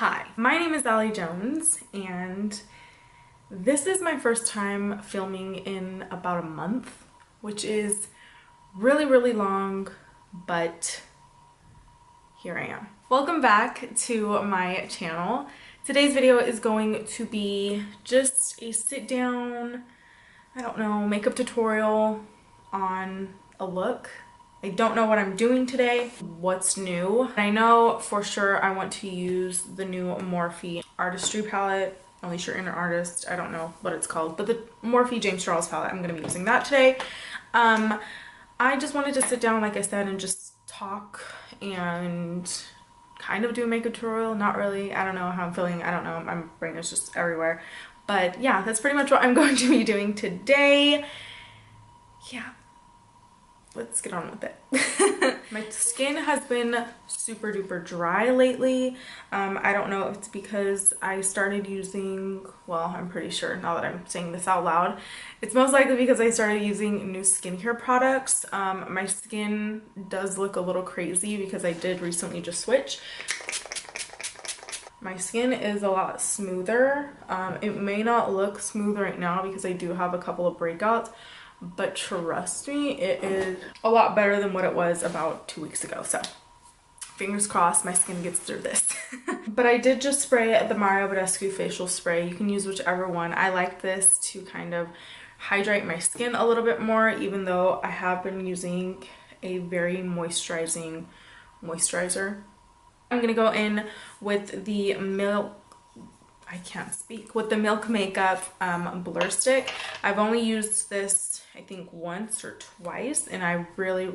Hi, my name is AllieJones, and this is my first time filming in about a month, which is really long, but here I am. Welcome back to my channel. Today's video is going to be just a sit down, I don't know, makeup tutorial on a look. I don't know what I'm doing today, what's new. I know for sure I want to use the new Morphe Artistry palette, Unleash Your Inner Artist. I don't know what it's called, but the Morphe James Charles palette, I'm gonna be using that today. I just wanted to sit down, like I said, and just talk and kind of do a makeup tutorial. Not really, I don't know how I'm feeling, I don't know, my brain is just everywhere. But yeah, that's pretty much what I'm going to be doing today. Yeah. Let's get on with it. My skin has been super duper dry lately. I don't know if it's because I started using, well, I'm pretty sure now that I'm saying this out loud, it's most likely because I started using new skincare products. My skin does look a little crazy because I did recently just switch. My skin is a lot smoother. It may not look smooth right now because I do have a couple of breakouts, but trust me, it is a lot better than what it was about 2 weeks ago. So fingers crossed my skin gets through this. But I did just spray the Mario Badescu facial spray. You can use whichever one. I like this to kind of hydrate my skin a little bit more, even though I have been using a very moisturizing moisturizer. I'm gonna go in with the Milk Makeup Blur Stick. I've only used this, I think, once or twice, and I really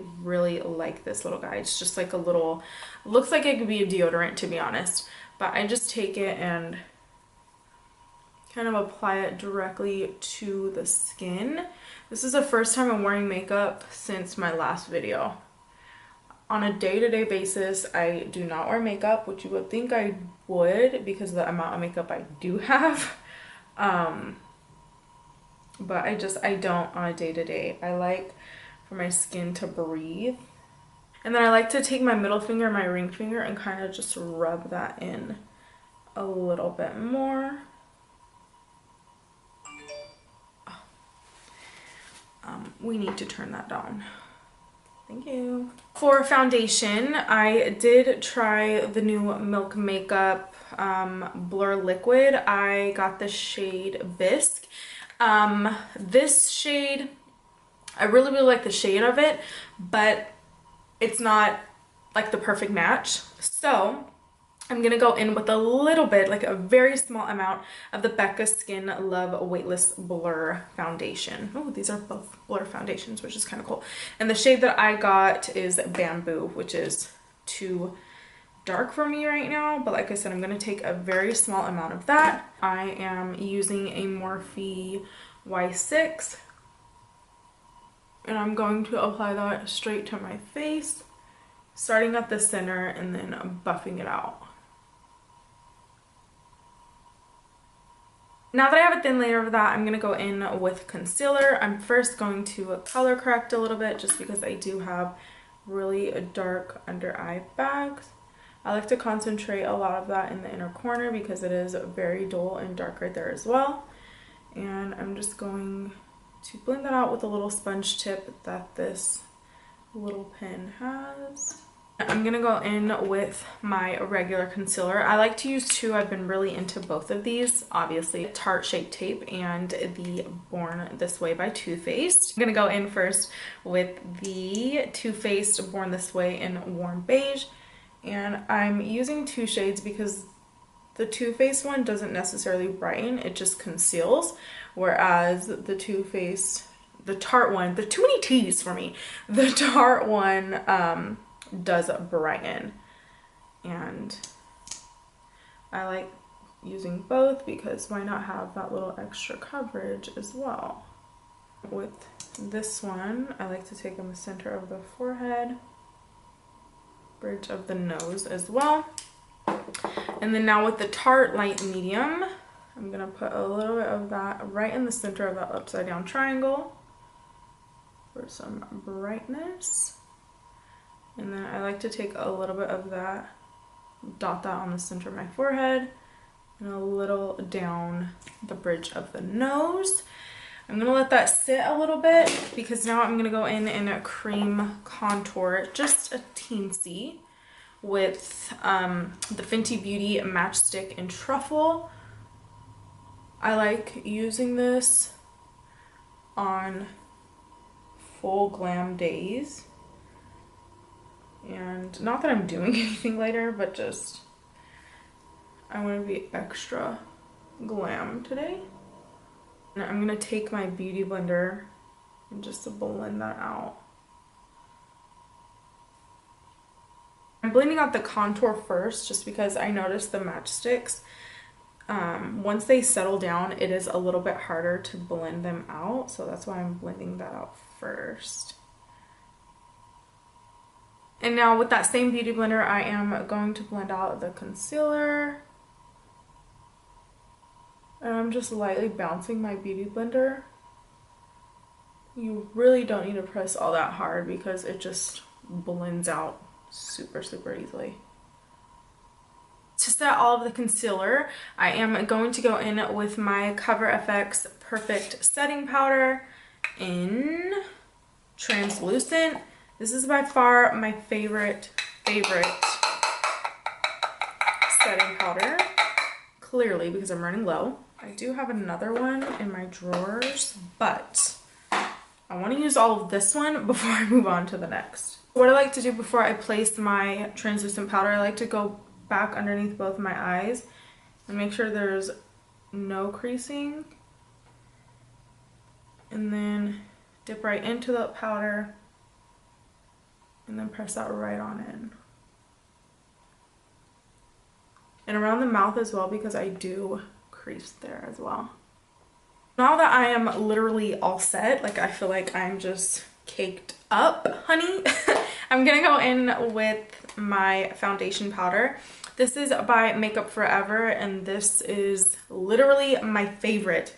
like this little guy. It's just like a little, looks like it could be a deodorant, to be honest. But I just take it and kind of apply it directly to the skin. This is the first time I'm wearing makeup since my last video. On a day-to-day basis, I do not wear makeup, which you would think I would because of the amount of makeup I do have. But I don't on a day-to-day. I like for my skin to breathe. And then I like to take my middle finger and my ring finger and kind of just rub that in a little bit more. We need to turn that down. Thank you. For foundation, I did try the new Milk Makeup Blur Liquid. I got the shade Bisque. This shade, I really like the shade of it, but it's not like the perfect match. So I'm gonna go in with a little bit, like a very small amount of the Becca Skin Love Weightless Blur Foundation. Oh, these are both blur foundations, which is kind of cool. And the shade that I got is Bamboo, which is too dark for me right now. But like I said, I'm gonna take a very small amount of that. I am using a Morphe Y6. And I'm going to apply that straight to my face, starting at the center and then buffing it out. Now that I have a thin layer of that, I'm going to go in with concealer. I'm first going to color correct a little bit just because I do have really dark under eye bags. I like to concentrate a lot of that in the inner corner because it is very dull and dark right there as well. And I'm just going to blend that out with a little sponge tip that this little pen has. I'm gonna go in with my regular concealer. I like to use two. I've been really into both of these, obviously. Tarte Shape Tape and the Born This Way by Too Faced. I'm gonna go in first with the Too Faced Born This Way in Warm Beige. And I'm using two shades because the Too Faced one doesn't necessarily brighten, it just conceals. Whereas the Too Faced, the Tarte one, there's too many T's for me. The Tarte one, does brighten, and I like using both because why not have that little extra coverage as well. With this one, I like to take in the center of the forehead, bridge of the nose as well. And then now with the Tarte Light Medium, I'm gonna put a little bit of that right in the center of that upside down triangle for some brightness. And then I like to take a little bit of that dot that on the center of my forehead and a little down the bridge of the nose. I'm gonna let that sit a little bit because now I'm gonna go in a cream contour, just a teensy, with the Fenty Beauty Matchstick in Truffle. I like using this on full glam days. And not that I'm doing anything later, but just I want to be extra glam today. And I'm going to take my beauty blender and just blend that out. I'm blending out the contour first just because I noticed the matchsticks, once they settle down, it is a little bit harder to blend them out. So that's why I'm blending that out first. And now with that same beauty blender, I am going to blend out the concealer. And I'm just lightly bouncing my beauty blender. You really don't need to press all that hard because it just blends out super, super easily. To set all of the concealer, I am going to go in with my Cover FX Perfect Setting Powder in Translucent. This is by far my favorite setting powder, clearly because I'm running low. I do have another one in my drawers, but I want to use all of this one before I move on to the next. What I like to do before I place my translucent powder, I like to go back underneath both my eyes and make sure there's no creasing, and then dip right into the powder and then press that right on in. And around the mouth as well, because I do crease there as well. Now that I am literally all set, like I feel like I'm just caked up, honey, I'm gonna go in with my foundation powder. This is by Makeup Forever, and this is literally my favorite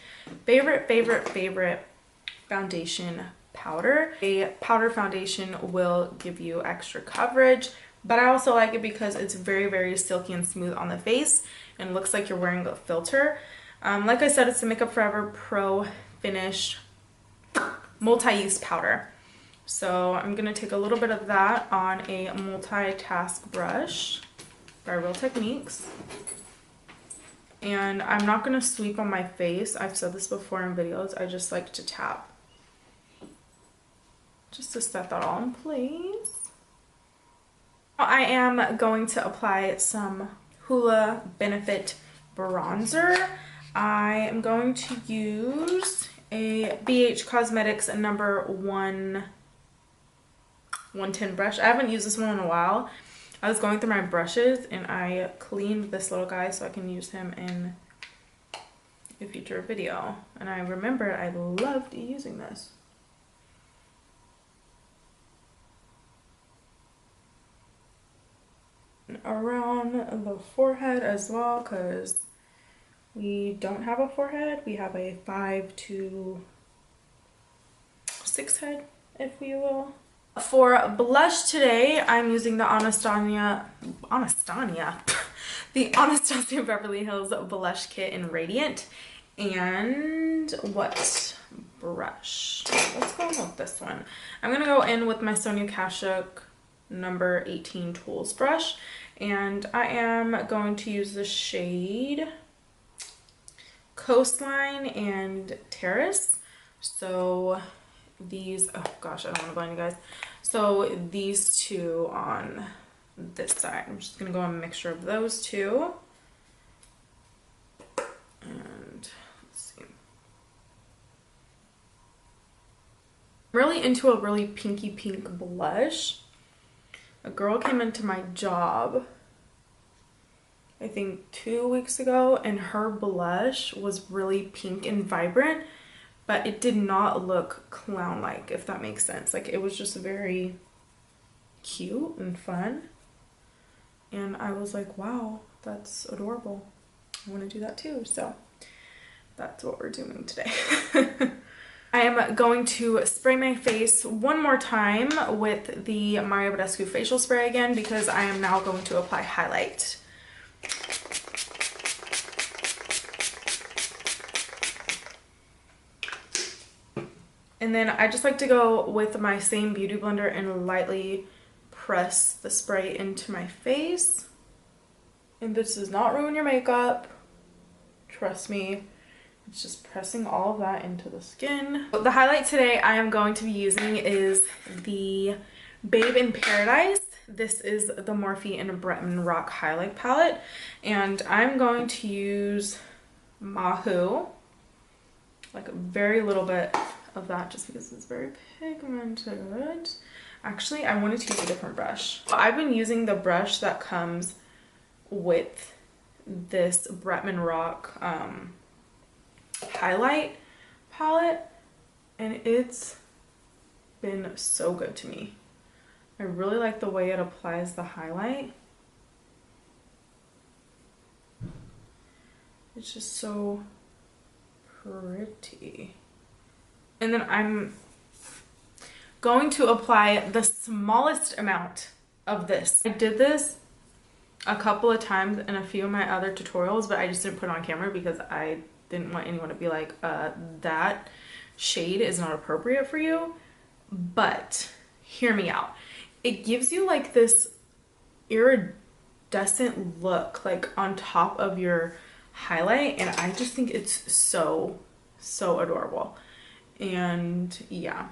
foundation powder. A powder foundation will give you extra coverage, but I also like it because it's very silky and smooth on the face and looks like you're wearing a filter. Like I said, it's the Makeup Forever Pro Finish multi-use powder. So I'm gonna take a little bit of that on a multitask brush by Real Techniques. And I'm not gonna sweep on my face. I've said this before in videos. I just like to tap, just to set that all in place. I am going to apply some Hoola Benefit bronzer. I am going to use a BH Cosmetics number 110 brush. I haven't used this one in a while. I was going through my brushes and I cleaned this little guy so I can use him in a future video. And I remember I loved using this. Around the forehead as well, because we don't have a forehead, we have a 5 to 6 head, if you will. For blush today, I'm using the Anastasia Beverly Hills Blush Kit in Radiant. And what brush? Let's go in with this one. I'm gonna go in with my Sonia Kashuk number 18 Tools brush, and I am going to use the shade Coastline and Terrace. So these, oh gosh, I don't want to blind you guys. So these two on this side, I'm just gonna go a mixture of those two. And let's see, I'm really into a really pinky pink blush. A girl came into my job, I think 2 weeks ago, and her blush was really pink and vibrant, but it did not look clown-like, if that makes sense. Like, it was just very cute and fun. And I was like, wow, that's adorable. I want to do that too. So that's what we're doing today. I am going to spray my face one more time with the Mario Badescu facial spray again because I am now going to apply highlight. And then I just like to go with my same beauty blender and lightly press the spray into my face. And this does not ruin your makeup. Trust me. It's just pressing all of that into the skin. The highlight today I am going to be using is the Babe in Paradise. This is the Morphe and Bretman Rock highlight palette. And I'm going to use Mahou. Like a very little bit of that just because it's very pigmented. Actually, I wanted to use a different brush. I've been using the brush that comes with this Bretman Rock highlight palette, and it's been so good to me. I really like the way it applies the highlight. It's just so pretty. And then I'm going to apply the smallest amount of this. I did this a couple of times in a few of my other tutorials, but I just didn't put it on camera because I didn't want anyone to be like, that shade is not appropriate for you. But hear me out. It gives you like this iridescent look like on top of your highlight, and I just think it's so adorable. And yeah,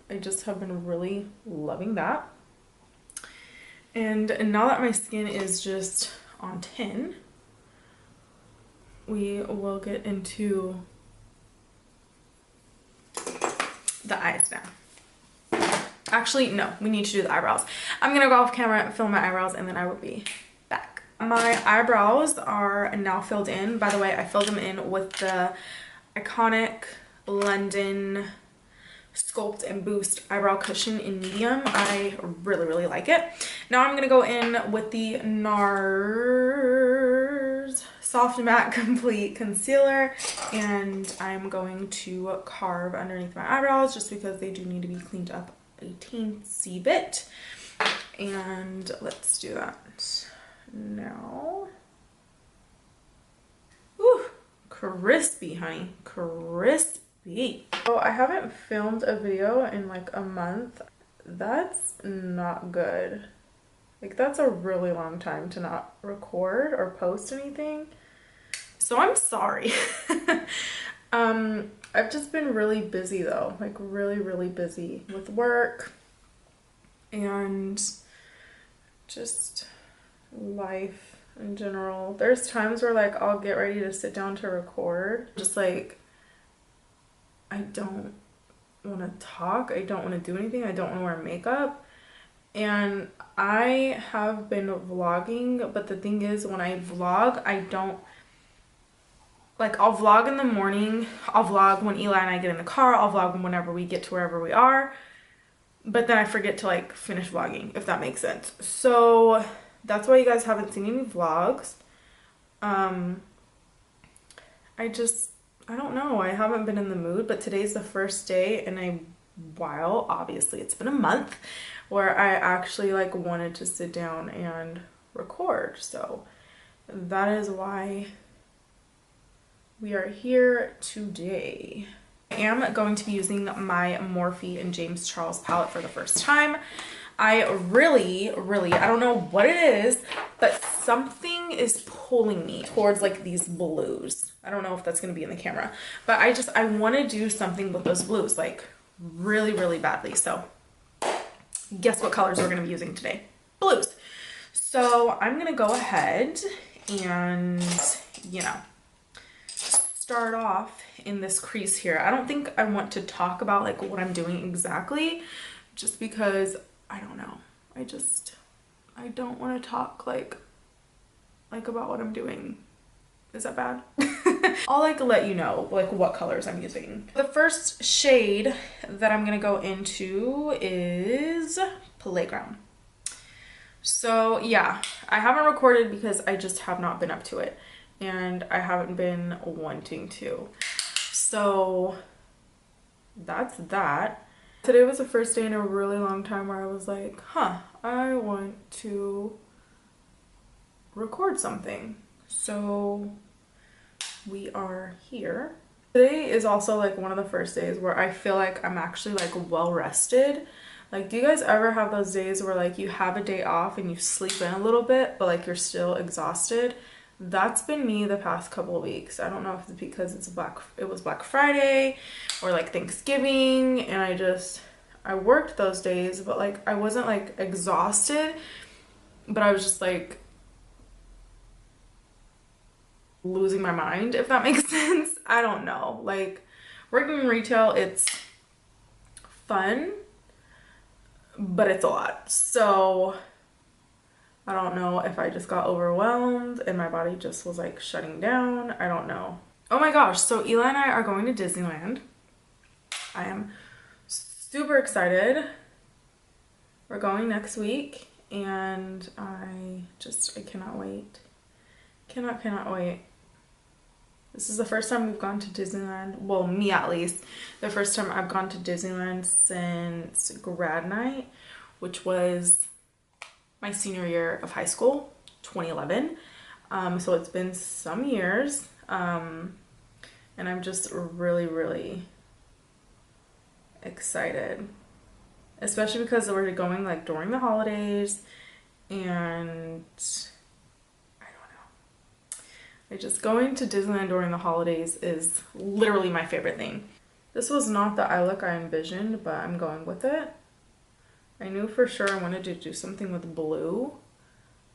I just have been really loving that. And now that my skin is just on 10, we will get into the eyes now. Actually, no, we need to do the eyebrows. I'm gonna go off camera, film my eyebrows, and then I will be back. My eyebrows are now filled in. By the way, I filled them in with the iconic London Sculpt and Boost eyebrow cushion in medium. I really like it. Now I'm gonna go in with the NARS Soft Matte Complete Concealer, and I'm going to carve underneath my eyebrows just because they do need to be cleaned up a teensy bit. And let's do that now. Ooh, crispy, honey, crispy. So I haven't filmed a video in like a month. That's not good. Like, that's a really long time to not record or post anything. So I'm sorry. I've just been really busy though, like really busy with work and just life in general. There's times where like I'll get ready to sit down to record, just like I don't want to talk, I don't want to do anything, I don't want to wear makeup. And I have been vlogging, but the thing is, when I vlog, I don't, like, I'll vlog in the morning, I'll vlog when Eli and I get in the car, I'll vlog whenever we get to wherever we are, but then I forget to like finish vlogging, if that makes sense. So that's why you guys haven't seen any vlogs. I don't know, I haven't been in the mood, but today's the first day in a while, obviously it's been a month, where I actually like wanted to sit down and record. So that is why we are here today. I am going to be using my Morphe and James Charles palette for the first time. I really, I don't know what it is, but something is pulling me towards like these blues. I don't know if that's going to be in the camera, but I want to do something with those blues, like really badly. So guess what colors we're going to be using today? Blues. So I'm going to go ahead and, you know, start off in this crease here. I don't think I want to talk about like what I'm doing exactly, just because I don't know. I don't want to talk like about what I'm doing. Is that bad? I'll like let you know like what colors I'm using. The first shade that I'm gonna go into is Playground. So yeah, I haven't recorded because I just have not been up to it, and I haven't been wanting to. So that's that. Today was the first day in a really long time where I was like, huh, I want to record something. So we are here. Today is also like one of the first days where I feel like I'm actually like well rested. Like, do you guys ever have those days where like you have a day off and you sleep in a little bit, but like you're still exhausted? That's been me the past couple of weeks. I don't know if it's because it was Black Friday or like Thanksgiving, and I worked those days, but like I wasn't like exhausted, but I was just like losing my mind, if that makes sense. I don't know. Like, working in retail, it's fun, but it's a lot. So I don't know if I just got overwhelmed and my body just was like shutting down. I don't know. Oh my gosh, so Eli and I are going to Disneyland. I am super excited. We're going next week and I cannot wait. Cannot wait. This is the first time we've gone to Disneyland. Well, me at least. The first time I've gone to Disneyland since grad night, which was my senior year of high school, 2011. So it's been some years. And I'm just really, really excited. Especially because we're going like during the holidays, and just going to Disneyland during the holidays is literally my favorite thing. This was not the eye look I envisioned, but I'm going with it. I knew for sure I wanted to do something with blue.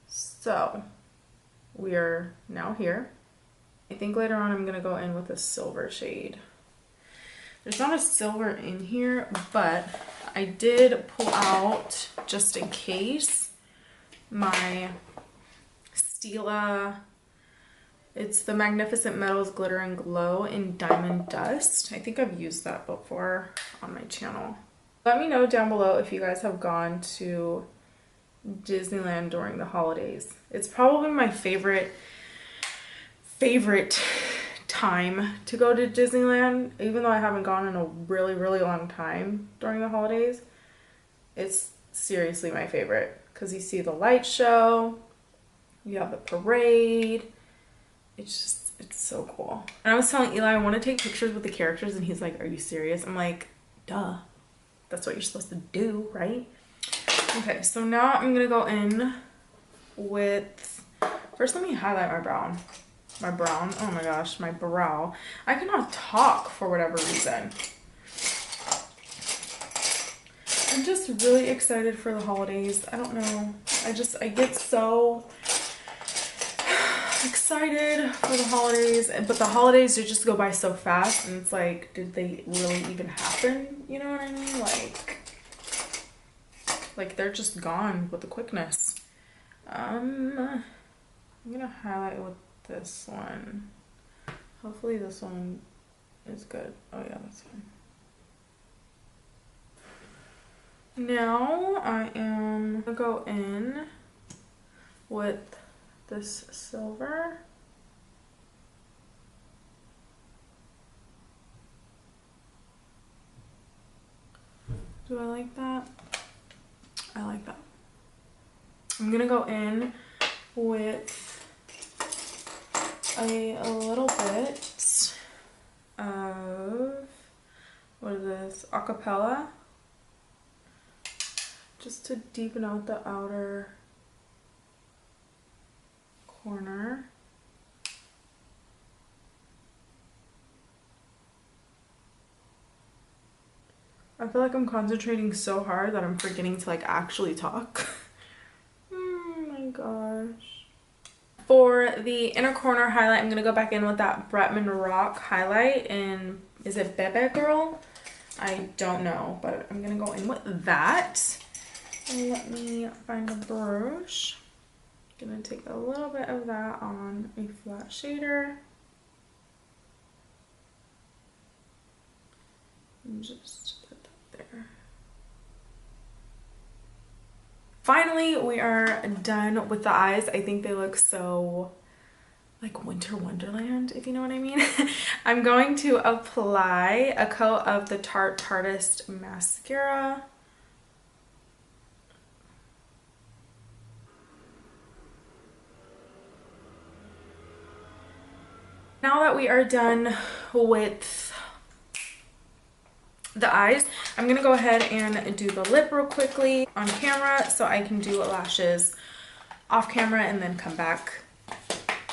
So we are now here. I think later on I'm gonna go in with a silver shade. There's not a silver in here, but I did pull out, just in case, my Stila. It's the Magnificent Metals Glitter and Glow in Diamond Dust. I think I've used that before on my channel. Let me know down below if you guys have gone to Disneyland during the holidays. It's probably my favorite time to go to Disneyland, even though I haven't gone in a really, really long time during the holidays. It's seriously my favorite because you see the light show, you have the parade. It's so cool. And I was telling Eli I want to take pictures with the characters, and he's like, are you serious? I'm like, duh. That's what you're supposed to do, right? Okay, so now I'm gonna go in with, first let me highlight my brow. Oh my gosh, my brow. I cannot talk for whatever reason. I'm just really excited for the holidays. I don't know. I get so excited for the holidays, but the holidays just go by so fast, and it's like, did they really even happen? You know what I mean? Like they're just gone with the quickness. I'm gonna highlight with this one. Hopefully this one is good. Oh yeah, that's fine. Now I am gonna go in with this silver. Do I like that? I like that. I'm gonna go in with a little bit of, what is this, acapella, just to deepen out the outer corner. I feel like I'm concentrating so hard that I'm forgetting to like actually talk. Oh my gosh. For the inner corner highlight, I'm gonna go back in with that Bretman Rock highlight in, is it Bebe Girl? I don't know, but I'm gonna go in with that. And let me find a brush. Gonna take a little bit of that on a flat shader. And just put that there. Finally, we are done with the eyes. I think they look so like winter wonderland, if you know what I mean. I'm going to apply a coat of the Tarte Tartist mascara. Now that we are done with the eyes, I'm gonna go ahead and do the lip real quickly on camera so I can do lashes off camera and then come back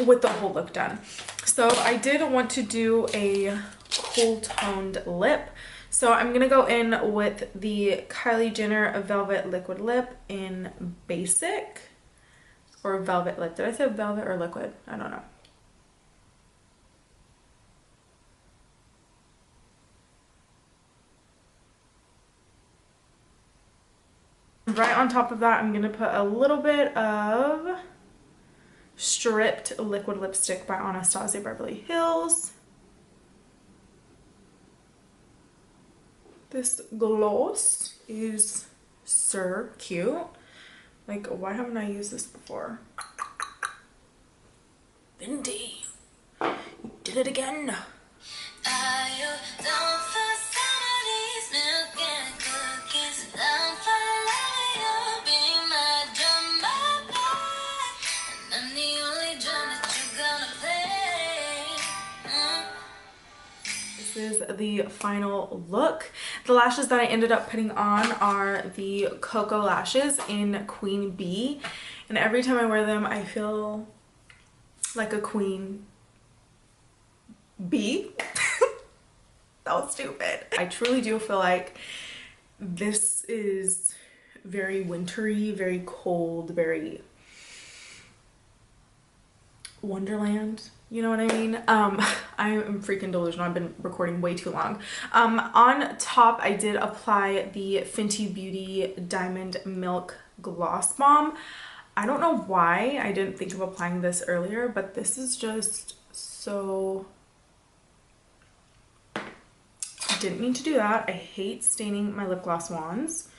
with the whole look done. So I did want to do a cool toned lip. So I'm gonna go in with the Kylie Jenner Velvet Liquid Lip in Basic, or Velvet Lip. Did I say velvet or liquid? I don't know. Right on top of that, I'm gonna put a little bit of Stripped Liquid Lipstick by Anastasia Beverly Hills. This gloss is so cute. Like, why haven't I used this before? Vindy, you did it again. This is the final look. The lashes that I ended up putting on are the Cocoa lashes in Queen Bee, and every time I wear them I feel like a queen bee. That was stupid. I truly do feel like this is very wintry, very cold, very Wonderland. You know what I mean? I am freaking delusional. I've been recording way too long. On top, I did apply the Fenty Beauty Diamond Milk Gloss Bomb. I don't know why I didn't think of applying this earlier, but this is just so... I didn't mean to do that. I hate staining my lip gloss wands.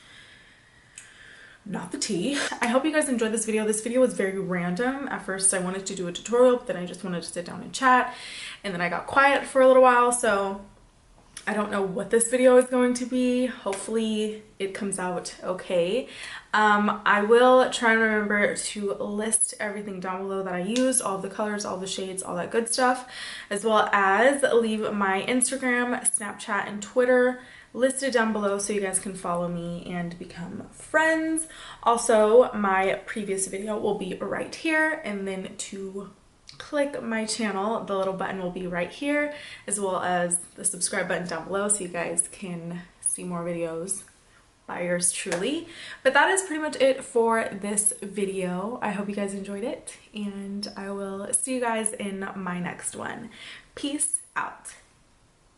Not the tea. I hope you guys enjoyed this video. This video was very random. At first I wanted to do a tutorial, but then I just wanted to sit down and chat, and then I got quiet for a little while, so I don't know what this video is going to be. Hopefully it comes out okay. I will try and remember to list everything down below that I used, all the colors, all the shades, all that good stuff, as well as leave my Instagram, Snapchat, and Twitter listed down below so you guys can follow me and become friends. Also, my previous video will be right here, and then to click my channel, the little button will be right here, as well as the subscribe button down below so you guys can see more videos by yours truly. But that is pretty much it for this video. I hope you guys enjoyed it, and I will see you guys in my next one. Peace out.